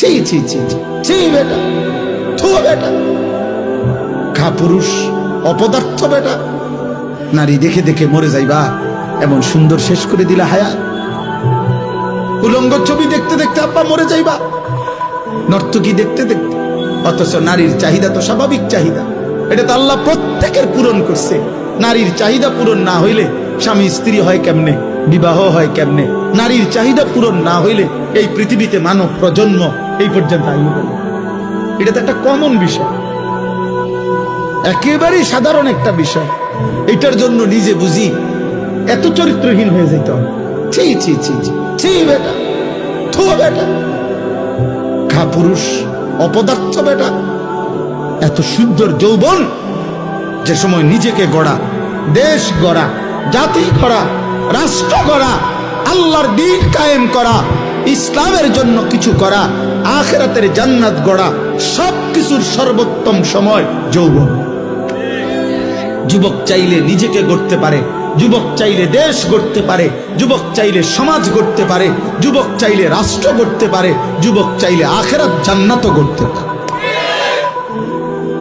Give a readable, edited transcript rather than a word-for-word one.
ছি ছি ছি ছি ছি বেটা, থু বেটা, খা পুরুষ, অপদার্থ বেটা। নারী দেখে দেখে মরে যাইবা, এমন সুন্দর শেষ করে দিলা হায়াত। উলঙ্গ ছবি দেখতে দেখতে আব্বা মরে যাইবা, নর্তকী দেখতে দেখতে। অথচ নারীর চাহিদা তো স্বাভাবিক চাহিদা, এটা তো আল্লাহ প্রত্যেকের পূরণ করছে। নারীর চাহিদা পূরণ না হইলে স্বামী স্ত্রী হয় কেমনে, বিবাহ হয় কেমনে? নারীর চাহিদা পূরণ না হইলে এই পৃথিবীতে মানব প্রজন্ম এই পর্যন্ত আইন গেল। এটা তো একটা কমন বিষয়, একেবারেই সাধারণ একটা বিষয়। এটার জন্য নিজে বুঝি এত চরিত্রহীন হয়ে যেত। ছি ছি ছি ছি ছি বেটা, থু বেটা, খা পুরুষ, অপদার্থ বেটা। এত সুন্দর যৌবন, যে সময় নিজেকে গড়া, দেশ গড়া, জাতি গড়া, রাষ্ট্র গড়া, আল্লাহর দ্বীন কায়েম করা, ইসলামের জন্য কিছু করা, আখিরাতের জান্নাত গড়া, সবকিছুর সর্বোত্তম সময় যৌবন। যুবক চাইলে নিজেকে গড়তে পারে, যুবক চাইলে দেশ গড়তে পারে, যুবক চাইলে সমাজ গড়তে পারে, যুবক চাইলে রাষ্ট্র গড়তে পারে, যুবক চাইলে আখিরাত জান্নাতও গড়তে পারে।